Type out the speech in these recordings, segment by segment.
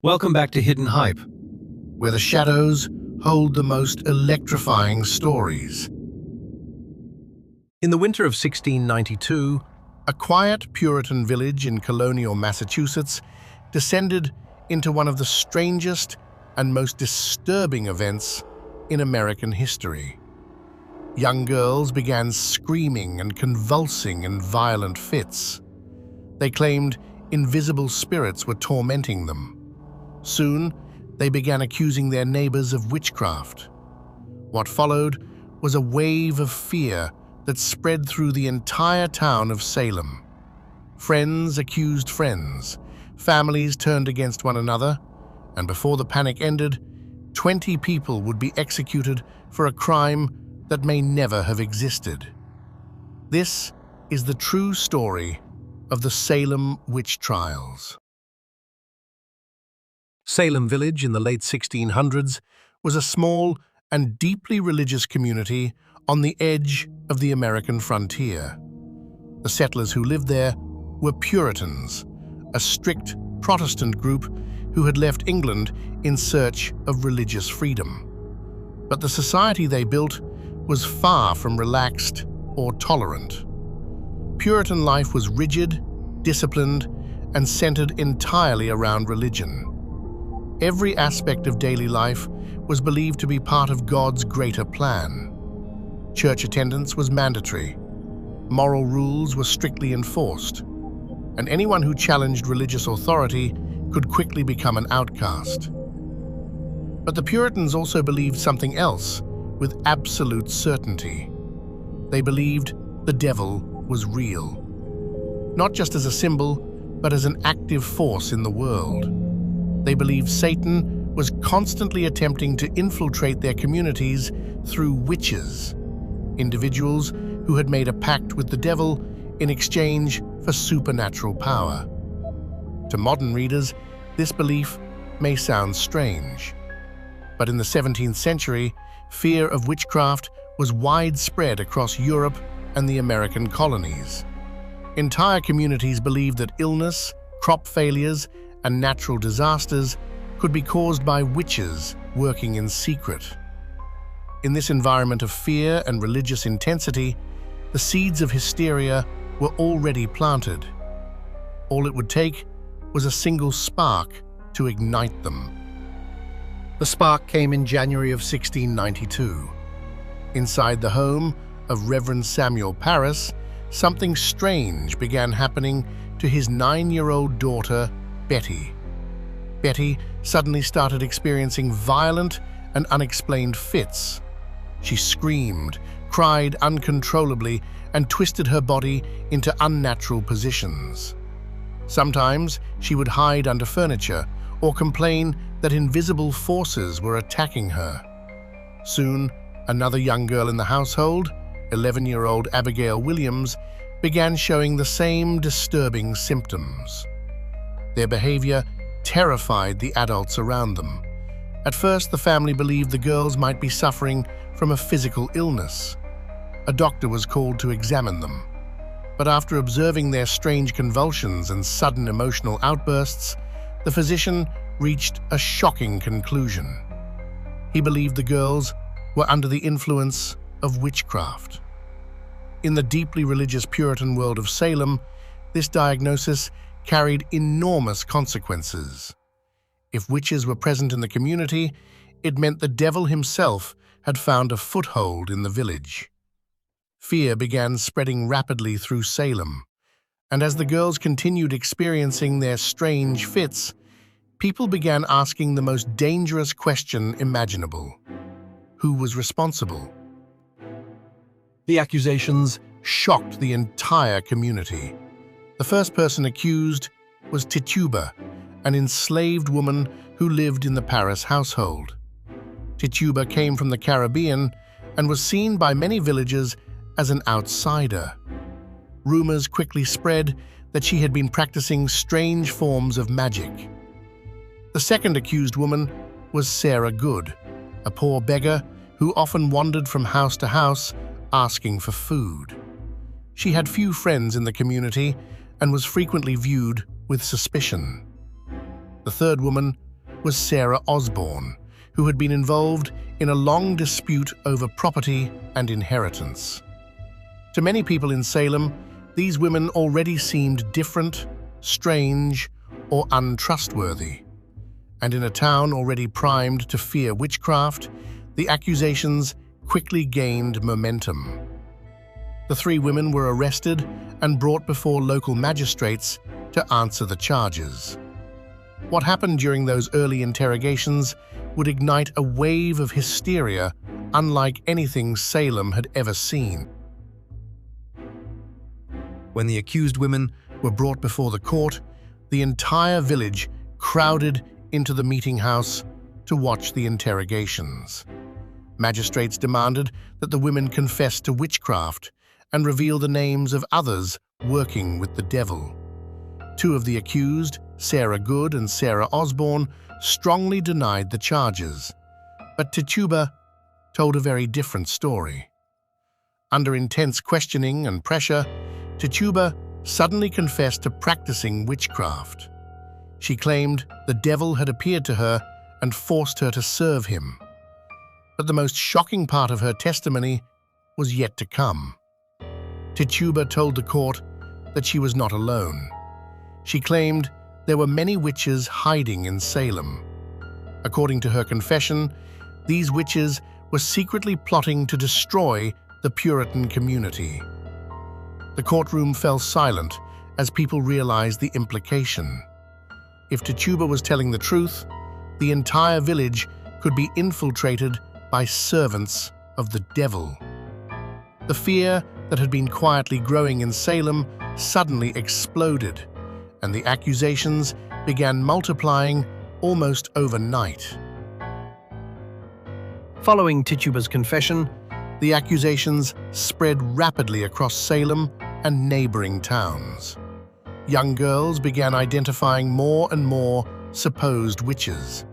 Welcome back to Hidden Hype, where the shadows hold the most electrifying stories. In the winter of 1692, A quiet Puritan village in Colonial, Massachusetts, descended into one of the strangest and most disturbing events in American history. Young girls began screaming and convulsing in violent fits. They claimed invisible spirits were tormenting them. Soon, they began accusing their neighbors of witchcraft. What followed was a wave of fear that spread through the entire town of Salem. Friends accused friends, families turned against one another, and before the panic ended, 20 people would be executed for a crime that may never have existed. This is the true story of the Salem Witch Trials. Salem Village in the late 1600s was a small and deeply religious community on the edge of the American frontier. The settlers who lived there were Puritans, a strict Protestant group who had left England in search of religious freedom. But the society they built was far from relaxed or tolerant. Puritan life was rigid, disciplined, and centered entirely around religion. Every aspect of daily life was believed to be part of God's greater plan. Church attendance was mandatory. Moral rules were strictly enforced, and anyone who challenged religious authority could quickly become an outcast. But the Puritans also believed something else with absolute certainty. They believed the devil was real, not just as a symbol, but as an active force in the world. They believed Satan was constantly attempting to infiltrate their communities through witches, individuals who had made a pact with the devil in exchange for supernatural power. To modern readers, this belief may sound strange, but in the 17th century, fear of witchcraft was widespread across Europe and the American colonies. Entire communities believed that illness, crop failures, and natural disasters could be caused by witches working in secret. In this environment of fear and religious intensity, the seeds of hysteria were already planted. All it would take was a single spark to ignite them. The spark came in January of 1692. Inside the home of Reverend Samuel Parris, something strange began happening to his 9-year-old daughter, Betty. Betty suddenly started experiencing violent and unexplained fits. She screamed, cried uncontrollably, and twisted her body into unnatural positions. Sometimes she would hide under furniture or complain that invisible forces were attacking her. Soon, another young girl in the household, 11-year-old Abigail Williams, began showing the same disturbing symptoms. Their behavior terrified the adults around them. At first, the family believed the girls might be suffering from a physical illness. A doctor was called to examine them. But after observing their strange convulsions and sudden emotional outbursts, the physician reached a shocking conclusion. He believed the girls were under the influence of witchcraft. In the deeply religious Puritan world of Salem, this diagnosis carried enormous consequences. If witches were present in the community, it meant the devil himself had found a foothold in the village. Fear began spreading rapidly through Salem, and as the girls continued experiencing their strange fits, people began asking the most dangerous question imaginable: who was responsible? The accusations shocked the entire community. The first person accused was Tituba, an enslaved woman who lived in the Parris household. Tituba came from the Caribbean and was seen by many villagers as an outsider. Rumors quickly spread that she had been practicing strange forms of magic. The second accused woman was Sarah Good, a poor beggar who often wandered from house to house asking for food. She had few friends in the community and was frequently viewed with suspicion. The third woman was Sarah Osborne, who had been involved in a long dispute over property and inheritance. To many people in Salem, these women already seemed different, strange, or untrustworthy. And in a town already primed to fear witchcraft, the accusations quickly gained momentum. The three women were arrested and brought before local magistrates to answer the charges. What happened during those early interrogations would ignite a wave of hysteria unlike anything Salem had ever seen. When the accused women were brought before the court, the entire village crowded into the meeting house to watch the interrogations. Magistrates demanded that the women confess to witchcraft and reveal the names of others working with the devil. Two of the accused, Sarah Good and Sarah Osborne, strongly denied the charges, but Tituba told a very different story. Under intense questioning and pressure, Tituba suddenly confessed to practicing witchcraft. She claimed the devil had appeared to her and forced her to serve him. But the most shocking part of her testimony was yet to come. Tituba told the court that she was not alone. She claimed there were many witches hiding in Salem. According to her confession, these witches were secretly plotting to destroy the Puritan community. The courtroom fell silent as people realized the implication. If Tituba was telling the truth, the entire village could be infiltrated by servants of the devil. The fear that had been quietly growing in Salem suddenly exploded, and the accusations began multiplying almost overnight. Following Tituba's confession, the accusations spread rapidly across Salem and neighboring towns. Young girls began identifying more and more supposed witches.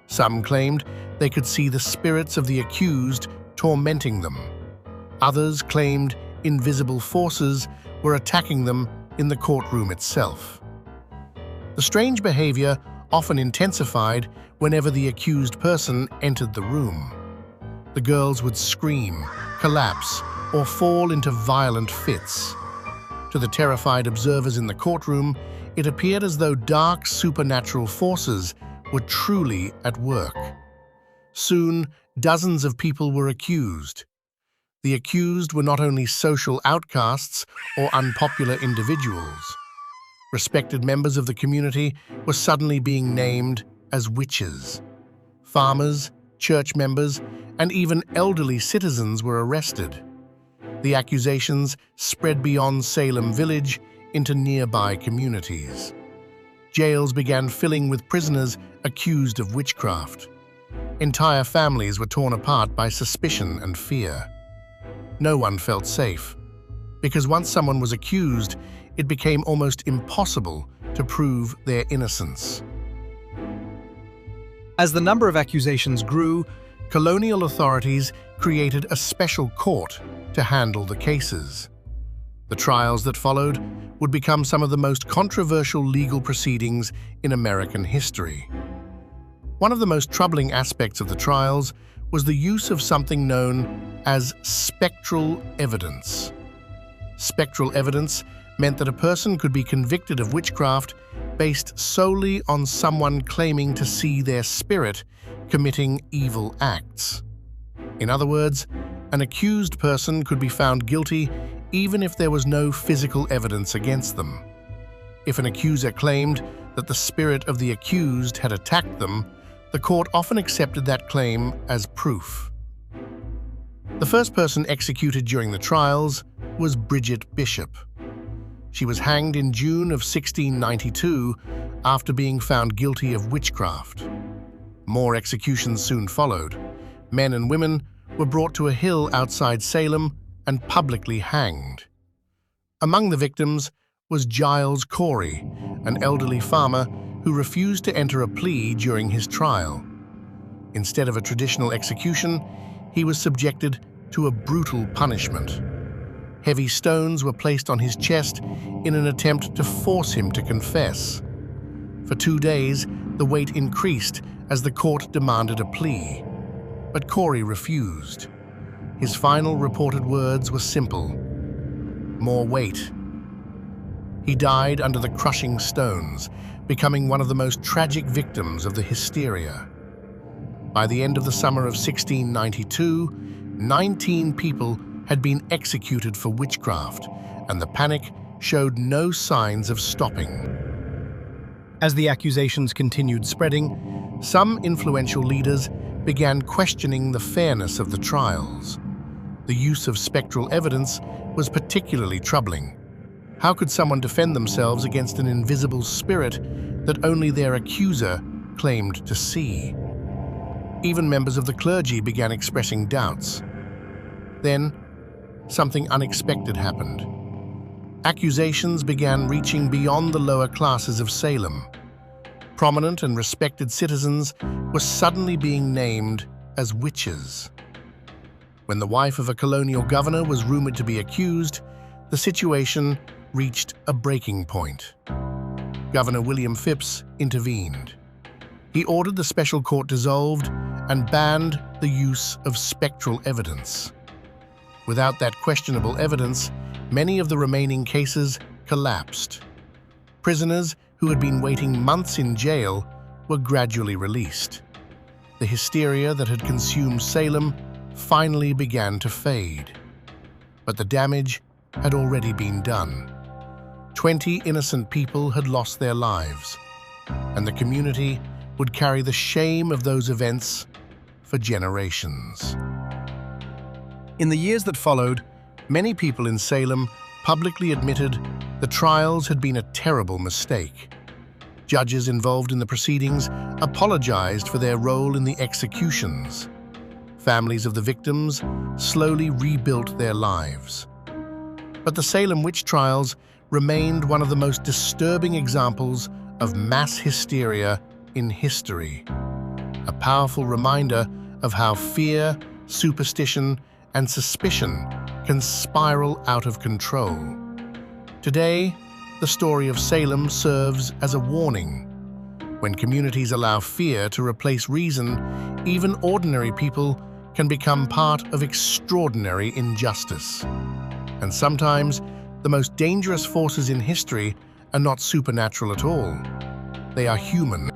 Some claimed they could see the spirits of the accused tormenting them. Others claimed invisible forces were attacking them in the courtroom itself. The strange behavior often intensified whenever the accused person entered the room. The girls would scream, collapse, or fall into violent fits. To the terrified observers in the courtroom, it appeared as though dark supernatural forces were truly at work. Soon, dozens of people were accused. The accused were not only social outcasts or unpopular individuals. Respected members of the community were suddenly being named as witches. Farmers, church members, and even elderly citizens were arrested. The accusations spread beyond Salem Village into nearby communities. Jails began filling with prisoners accused of witchcraft. Entire families were torn apart by suspicion and fear. No one felt safe, because once someone was accused, it became almost impossible to prove their innocence. As the number of accusations grew, colonial authorities created a special court to handle the cases. The trials that followed would become some of the most controversial legal proceedings in American history. One of the most troubling aspects of the trials was the use of something known as spectral evidence. Spectral evidence meant that a person could be convicted of witchcraft based solely on someone claiming to see their spirit committing evil acts. In other words, an accused person could be found guilty even if there was no physical evidence against them. If an accuser claimed that the spirit of the accused had attacked them, the court often accepted that claim as proof. The first person executed during the trials was Bridget Bishop. She was hanged in June of 1692 after being found guilty of witchcraft. More executions soon followed. Men and women were brought to a hill outside Salem and publicly hanged. Among the victims was Giles Corey, an elderly farmer who refused to enter a plea during his trial. Instead of a traditional execution, he was subjected to a brutal punishment. Heavy stones were placed on his chest in an attempt to force him to confess. For 2 days, The weight increased as the court demanded a plea, but Corey refused. His final reported words were simple: more weight. He died under the crushing stones, becoming one of the most tragic victims of the hysteria. By the end of the summer of 1692, 19 people had been executed for witchcraft, and the panic showed no signs of stopping. As the accusations continued spreading, some influential leaders began questioning the fairness of the trials. The use of spectral evidence was particularly troubling. How could someone defend themselves against an invisible spirit that only their accuser claimed to see? Even members of the clergy began expressing doubts. Then, something unexpected happened. Accusations began reaching beyond the lower classes of Salem. Prominent and respected citizens were suddenly being named as witches. When the wife of a colonial governor was rumored to be accused, the situation reached a breaking point. Governor William Phipps intervened. He ordered the special court dissolved and banned the use of spectral evidence. Without that questionable evidence, many of the remaining cases collapsed. Prisoners who had been waiting months in jail were gradually released. The hysteria that had consumed Salem finally began to fade. But the damage had already been done. 20 innocent people had lost their lives, and the community would carry the shame of those events for generations. In the years that followed, many people in Salem publicly admitted the trials had been a terrible mistake. Judges involved in the proceedings apologized for their role in the executions. Families of the victims slowly rebuilt their lives. But the Salem witch trials remained one of the most disturbing examples of mass hysteria in history. A powerful reminder of how fear, superstition, and suspicion can spiral out of control. Today, the story of Salem serves as a warning. When communities allow fear to replace reason, even ordinary people can become part of extraordinary injustice. And sometimes, the most dangerous forces in history are not supernatural at all. They are human.